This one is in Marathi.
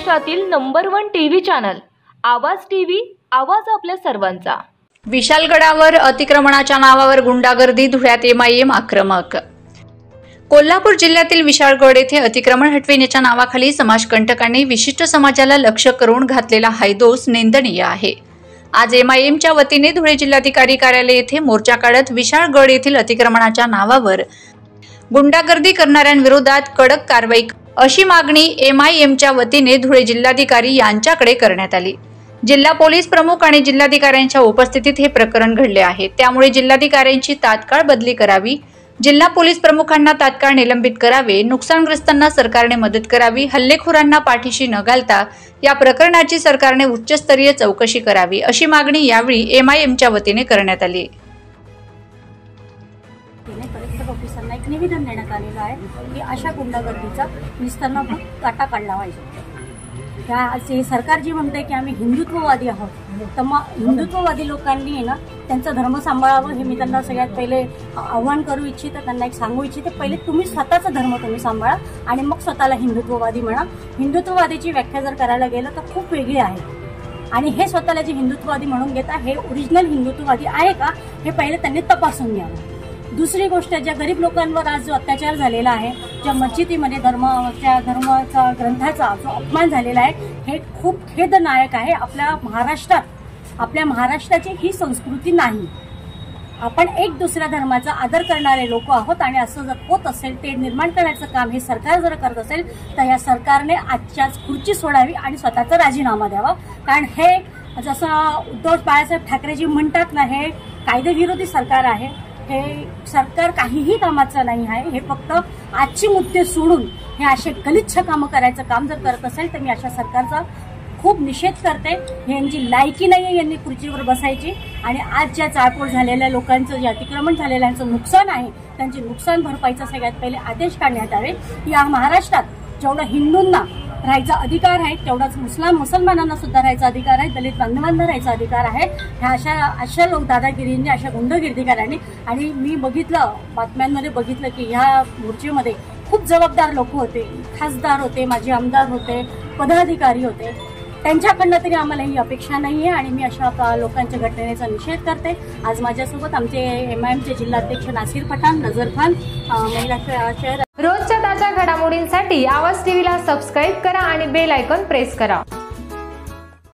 महाराष्ट्रातील नंबर 1 टीव्ही चॅनल आवाज टीव्ही, आवाज आपल्या सर्वांचा। विशाळगडावर अतिक्रमणाच्या नावावर गुंडागर्दी, धुळ्यात एमआयएम आक्रमक। कोल्हापूर जिल्ह्यातील विशाळगड येथे अतिक्रमण हटविण्याच्या नावाखाली समाजकंटकांनी विशिष्ट समाजाला लक्ष्य करून घातलेला हायदोस निंदनीय आहे। आज एमआयएमच्या वतीने धुळे जिल्हाधिकारी कार्यालय येथे मोर्चा काढत विशाळगड येथील अतिक्रमणाच्या नावावर गुंडागर्दी करणाऱ्यांविरोधात कडक कारवाई अशी मागणी एमआयएमच्या वतीने धुळे जिल्हाधिकारी यांच्याकडे करण्यात आली। जिल्हा पोलीस प्रमुख आणि जिल्हाधिकाऱ्यांच्या उपस्थितीत हे प्रकरण घडले आहे। त्यामुळे जिल्हाधिकाऱ्यांची तात्काळ बदली करावी, जिल्हा पोलीस प्रमुखांना तात्काळ निलंबित करावे, नुकसानग्रस्तांना सरकारने मदत करावी, हल्लेखोरांना पाठीशी न घालता या प्रकरणाची सरकारने उच्चस्तरीय चौकशी करावी अशी मागणी यावेळी एमआयएमच्या वतीने करण्यात आली। कलेक्टर ऑफिसरना एक निवेदन देण्यात आलेलं आहे की अशा गुंडागर्दीचा निस्तारण काटा काढला पाहिजे। हे सरकार जी म्हणते की आम्ही हिंदुत्ववादी आहोत, तर मग हिंदुत्ववादी लोकांनी ना त्यांचा धर्म सांभाळावं हे मी त्यांना सगळ्यात पहिले आव्हान करू इच्छिते। त्यांना एक सांगू इच्छिते, पहिले तुम्ही स्वतःचा धर्म तुम्ही सांभाळा आणि मग स्वतःला हिंदुत्ववादी म्हणा। हिंदुत्ववादीची व्याख्या जर करायला गेलं तर खूप वेगळी आहे आणि हे स्वतःला जे हिंदुत्ववादी म्हणून घेता हे ओरिजिनल हिंदुत्ववादी आहे का हे पहिले त्यांनी तपासून घ्यावं। दुसरी गोष्ट, ज्या गरीब लोकांवर आज जो अत्याचार झालेला आहे, ज्या मस्जिदीमध्ये धर्माचा ग्रंथाचा जो अपमान झालेला आहे, हे खूप खेदनायक आहे। आपल्या महाराष्ट्राची ही संस्कृती नाही। आपण एक दुसऱ्या धर्माचा आदर करणारे लोक आहोत आणि असं जर होत असेल ते निर्माण करण्याचं काम हे सरकार जर करत असेल तर या सरकारने आजच्याच खुर्ची सोडावी आणि स्वतःचा राजीनामा द्यावा। कारण हे जसं उद्धव बाळासाहेब ठाकरेजी म्हणतात ना, हे कायदेविरोधी सरकार आहे। हे सरकार काहीही कामाचं नाही आहे। हे फक्त आजची मुद्दे सोडून हे असे गलिच्छ कामं करायचं काम जर करत असेल तर मी अशा सरकारचा खूप निषेध करते। यांची लायकी नाही आहे यांनी खुर्चीवर बसायची आणि आज ज्या चाळपोळ झालेल्या लोकांचं जे अतिक्रमण झालेल्यांचं नुकसान आहे त्यांचे नुकसान भरपाईचा सगळ्यात पहिले आदेश काढण्यात यावे। या महाराष्ट्रात जेवढा हिंदूंना राहायचा अधिकार आहे तेवढाच मुसलमानांना सुद्धा राहायचा अधिकार आहे, दलित बांधवांना राहायचा अधिकार आहे। ह्या अशा लोक दादागिरींनी, अशा गुंडगिरीकारांनी, आणि मी बघितलं बातम्यांमध्ये बघितलं की ह्या मोर्चेमध्ये खूप जबाबदार लोक होते, खासदार होते, माजी आमदार होते, पदाधिकारी होते। त्यांच्याकडनं तरी आम्हाला ही अपेक्षा नाहीये आणि मी अशा लोकांच्या घटनेचा निषेध करते। आज माझ्यासोबत आमचे एमआयएमचे जिल्हाध्यक्ष नासिर पठाण, नजर खान, महिला शहर। रोजच्या ताज्या घडामोडींसाठी आवाज टीव्हीला सबस्क्राईब करा आणि बेल आयकॉन प्रेस करा।